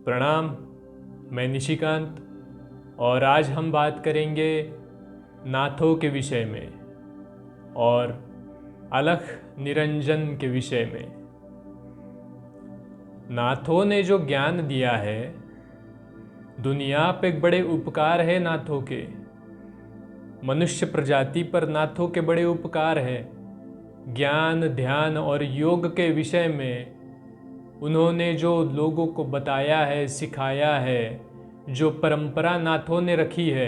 प्रणाम। मैं निशिकांत और आज हम बात करेंगे नाथों के विषय में और अलख निरंजन के विषय में। नाथों ने जो ज्ञान दिया है, दुनिया पे बड़े उपकार है नाथों के। मनुष्य प्रजाति पर नाथों के बड़े उपकार है। ज्ञान, ध्यान और योग के विषय में उन्होंने जो लोगों को बताया है, सिखाया है, जो परंपरा नाथों ने रखी है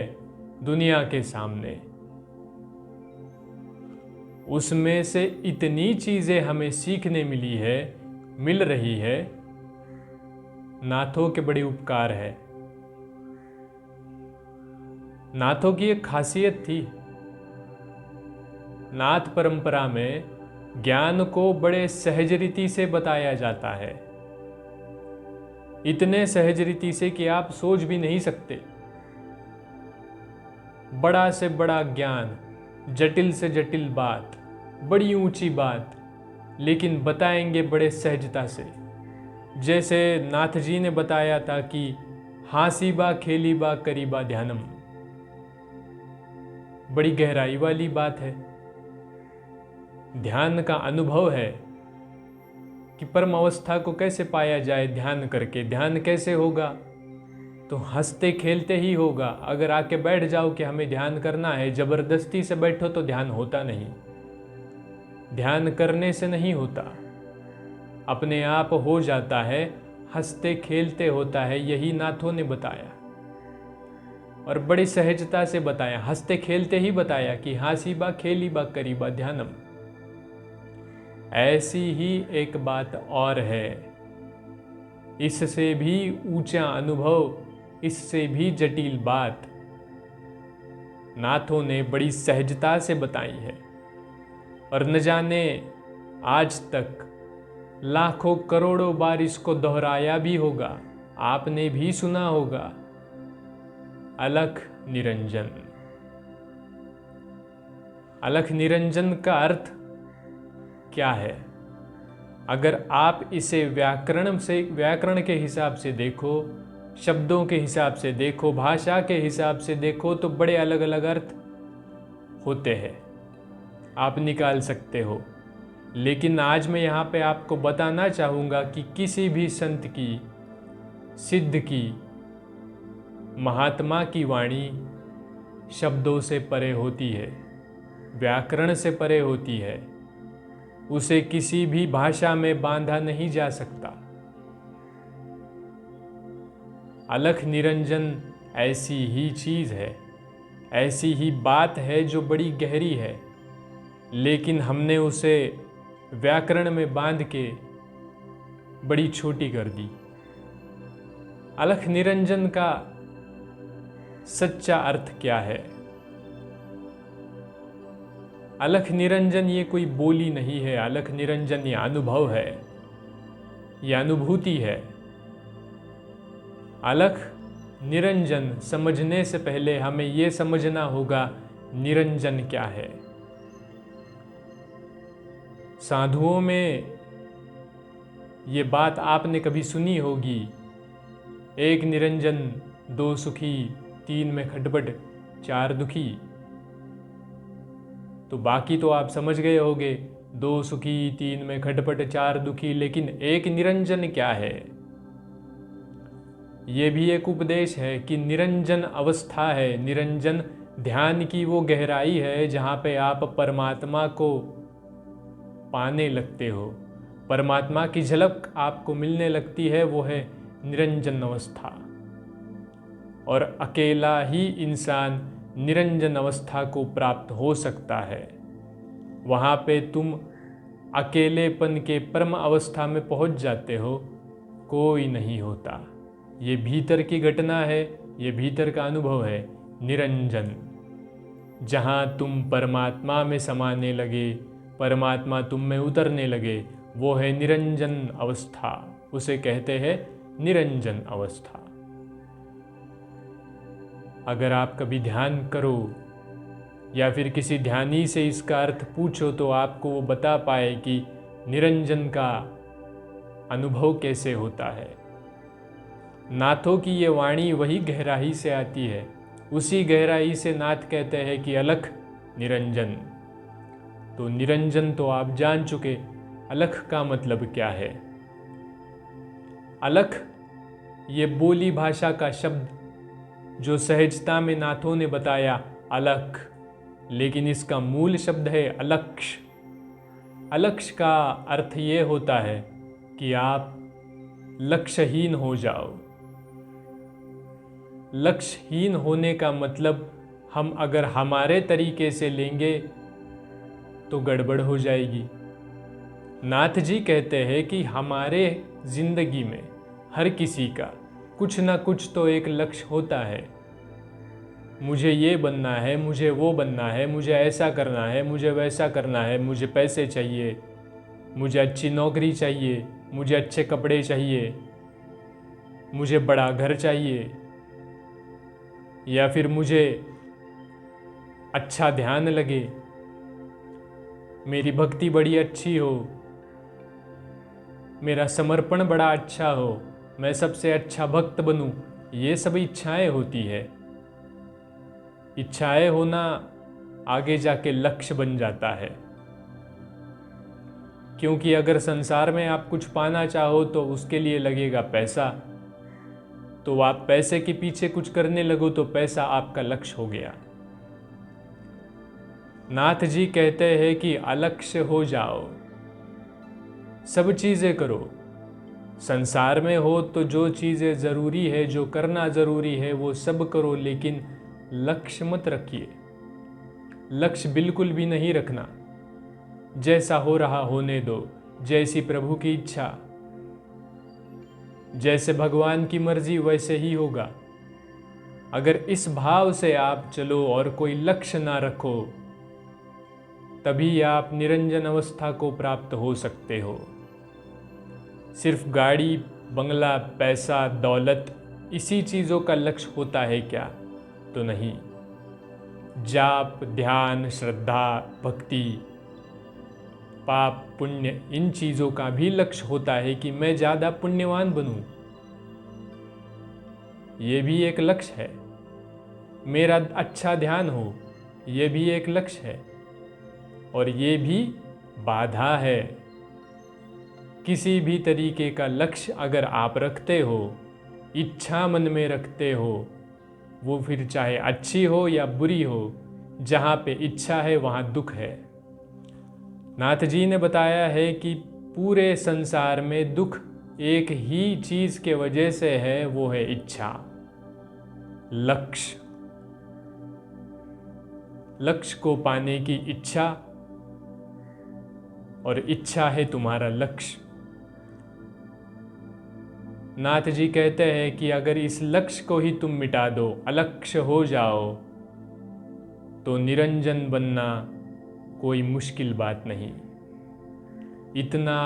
दुनिया के सामने, उसमें से इतनी चीज़ें हमें सीखने मिल रही है। नाथों के बड़े उपकार है। नाथों की एक खासियत थी, नाथ परंपरा में ज्ञान को बड़े सहज रीति से बताया जाता है। इतने सहज रीति से कि आप सोच भी नहीं सकते। बड़ा से बड़ा ज्ञान, जटिल से जटिल बात, बड़ी ऊंची बात, लेकिन बताएंगे बड़े सहजता से। जैसे नाथ जी ने बताया था कि हासी बा खेली बा करीबा ध्यानम। बड़ी गहराई वाली बात है। ध्यान का अनुभव है कि परम अवस्था को कैसे पाया जाए ध्यान करके। ध्यान कैसे होगा? तो हंसते खेलते ही होगा। अगर आके बैठ जाओ कि हमें ध्यान करना है, जबरदस्ती से बैठो तो ध्यान होता नहीं। ध्यान करने से नहीं होता, अपने आप हो जाता है, हंसते खेलते होता है। यही नाथों ने बताया और बड़ी सहजता से बताया, हंसते खेलते ही बताया कि हासी बा खेली बा करीबा ध्यानम। ऐसी ही एक बात और है, इससे भी ऊंचा अनुभव, इससे भी जटिल बात नाथों ने बड़ी सहजता से बताई है। और न जाने आज तक लाखों करोड़ों बार इसको दोहराया भी होगा, आपने भी सुना होगा, अलख निरंजन। अलख निरंजन का अर्थ क्या है? अगर आप इसे व्याकरण के हिसाब से देखो, शब्दों के हिसाब से देखो, भाषा के हिसाब से देखो, तो बड़े अलग अलग अर्थ होते हैं, आप निकाल सकते हो। लेकिन आज मैं यहाँ पे आपको बताना चाहूँगा कि किसी भी संत की, सिद्ध की, महात्मा की वाणी शब्दों से परे होती है, व्याकरण से परे होती है। उसे किसी भी भाषा में बांधा नहीं जा सकता। अलख निरंजन ऐसी ही चीज है, ऐसी ही बात है जो बड़ी गहरी है, लेकिन हमने उसे व्याकरण में बांध के बड़ी छोटी कर दी। अलख निरंजन का सच्चा अर्थ क्या है? अलख निरंजन ये कोई बोली नहीं है। अलख निरंजन ये अनुभव है, ये अनुभूति है। अलख निरंजन समझने से पहले हमें ये समझना होगा निरंजन क्या है। साधुओं में ये बात आपने कभी सुनी होगी, एक निरंजन, दो सुखी, तीन में खटपट, चार दुखी। तो बाकी तो आप समझ गए होंगे, दो सुखी, तीन में खटपट, चार दुखी। लेकिन एक निरंजन क्या है? ये भी एक उपदेश है कि निरंजन अवस्था है। निरंजन ध्यान की वो गहराई है जहाँ पे आप परमात्मा को पाने लगते हो, परमात्मा की झलक आपको मिलने लगती है। वो है निरंजन अवस्था। और अकेला ही इंसान निरंजन अवस्था को प्राप्त हो सकता है। वहाँ पे तुम अकेलेपन के परम अवस्था में पहुँच जाते हो, कोई नहीं होता। ये भीतर की घटना है, ये भीतर का अनुभव है। निरंजन, जहाँ तुम परमात्मा में समाने लगे, परमात्मा तुम में उतरने लगे, वो है निरंजन अवस्था। उसे कहते हैं निरंजन अवस्था। अगर आप कभी ध्यान करो या फिर किसी ध्यानी से इसका अर्थ पूछो तो आपको वो बता पाए कि निरंजन का अनुभव कैसे होता है। नाथों की ये वाणी वही गहराई से आती है, उसी गहराई से नाथ कहते हैं कि अलख निरंजन। तो निरंजन तो आप जान चुके, अलख का मतलब क्या है। अलख ये बोली भाषा का शब्द जो सहजता में नाथों ने बताया अलख, लेकिन इसका मूल शब्द है अलक्ष। अलक्ष का अर्थ ये होता है कि आप लक्ष्यहीन हो जाओ। लक्ष्यहीन होने का मतलब हम अगर हमारे तरीके से लेंगे तो गड़बड़ हो जाएगी। नाथ जी कहते हैं कि हमारे जिंदगी में हर किसी का कुछ ना कुछ तो एक लक्ष्य होता है। मुझे ये बनना है, मुझे वो बनना है, मुझे ऐसा करना है, मुझे वैसा करना है, मुझे पैसे चाहिए, मुझे अच्छी नौकरी चाहिए, मुझे अच्छे कपड़े चाहिए, मुझे बड़ा घर चाहिए, या फिर मुझे अच्छा ध्यान लगे, मेरी भक्ति बड़ी अच्छी हो, मेरा समर्पण बड़ा अच्छा हो, मैं सबसे अच्छा भक्त बनूं। ये सब इच्छाएं होती है। इच्छाएं होना आगे जाके लक्ष्य बन जाता है, क्योंकि अगर संसार में आप कुछ पाना चाहो तो उसके लिए लगेगा पैसा। तो आप पैसे के पीछे कुछ करने लगो तो पैसा आपका लक्ष्य हो गया। नाथ जी कहते हैं कि अलक्ष्य हो जाओ, सब चीजें करो। संसार में हो तो जो चीजें जरूरी है, जो करना जरूरी है वो सब करो, लेकिन लक्ष्य मत रखिए। लक्ष्य बिल्कुल भी नहीं रखना। जैसा हो रहा होने दो, जैसी प्रभु की इच्छा, जैसे भगवान की मर्जी वैसे ही होगा। अगर इस भाव से आप चलो और कोई लक्ष्य ना रखो, तभी आप निरंजन अवस्था को प्राप्त हो सकते हो। सिर्फ गाड़ी, बंगला, पैसा, दौलत, इसी चीज़ों का लक्ष्य होता है क्या? तो नहीं। जाप, ध्यान, श्रद्धा, भक्ति, पाप, पुण्य, इन चीज़ों का भी लक्ष्य होता है कि मैं ज़्यादा पुण्यवान बनूं। ये भी एक लक्ष्य है। मेरा अच्छा ध्यान हो, ये भी एक लक्ष्य है। और ये भी बाधा है। किसी भी तरीके का लक्ष्य अगर आप रखते हो, इच्छा मन में रखते हो, वो फिर चाहे अच्छी हो या बुरी हो, जहाँ पे इच्छा है वहाँ दुख है। नाथ जी ने बताया है कि पूरे संसार में दुख एक ही चीज के वजह से है, वो है इच्छा, लक्ष्य। लक्ष्य को पाने की इच्छा, और इच्छा है तुम्हारा लक्ष्य। नाथ जी कहते हैं कि अगर इस लक्ष्य को ही तुम मिटा दो, अलक्ष्य हो जाओ, तो निरंजन बनना कोई मुश्किल बात नहीं। इतना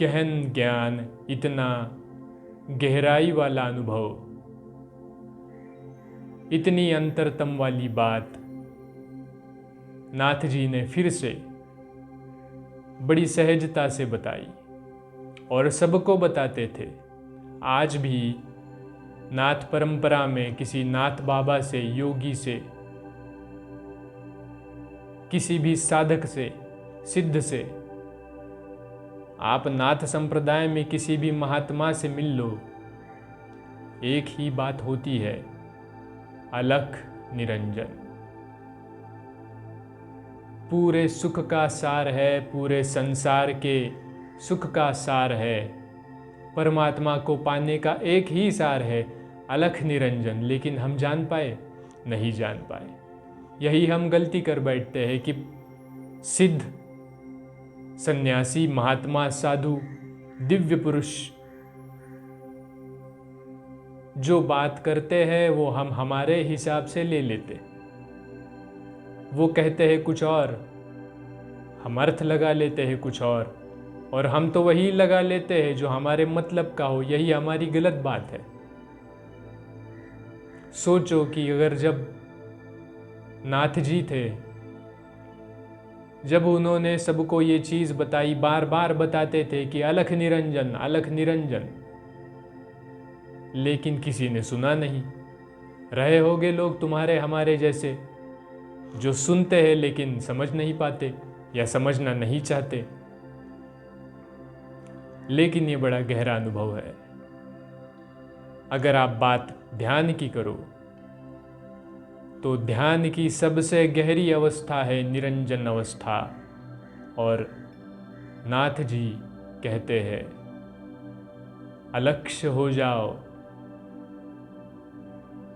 गहन ज्ञान, इतना गहराई वाला अनुभव, इतनी अंतरतम वाली बात नाथ जी ने फिर से बड़ी सहजता से बताई और सबको बताते थे। आज भी नाथ परंपरा में किसी नाथ बाबा से, योगी से, किसी भी साधक से, सिद्ध से, आप नाथ संप्रदाय में किसी भी महात्मा से मिल लो, एक ही बात होती है, अलख निरंजन। पूरे सुख का सार है, पूरे संसार के सुख का सार है, परमात्मा को पाने का एक ही सार है, अलख निरंजन। लेकिन हम जान पाए? नहीं जान पाए। यही हम गलती कर बैठते हैं कि सिद्ध, सन्यासी, महात्मा, साधु, दिव्य पुरुष जो बात करते हैं वो हम हमारे हिसाब से ले लेते। वो कहते हैं कुछ और, हम अर्थ लगा लेते हैं कुछ और हम तो वही लगा लेते हैं जो हमारे मतलब का हो। यही हमारी गलत बात है। सोचो कि अगर जब नाथ जी थे, जब उन्होंने सबको ये चीज बताई, बार बार बताते थे कि अलख निरंजन, अलख निरंजन, लेकिन किसी ने सुना नहीं। रहे होगे लोग तुम्हारे हमारे जैसे, जो सुनते हैं लेकिन समझ नहीं पाते या समझना नहीं चाहते। लेकिन ये बड़ा गहरा अनुभव है। अगर आप बात ध्यान की करो तो ध्यान की सबसे गहरी अवस्था है निरंजन अवस्था। और नाथ जी कहते हैं, अलक्ष्य हो जाओ,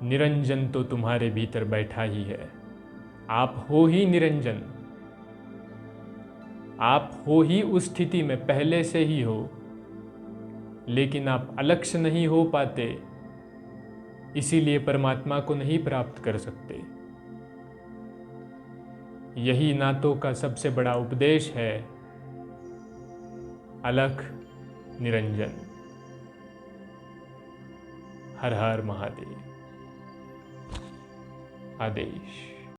निरंजन तो तुम्हारे भीतर बैठा ही है। आप हो ही निरंजन, आप हो ही उस स्थिति में पहले से ही हो, लेकिन आप अलक्ष्य नहीं हो पाते, इसीलिए परमात्मा को नहीं प्राप्त कर सकते। यही नातों का सबसे बड़ा उपदेश है, अलख निरंजन। हर हर महादेव। आदेश।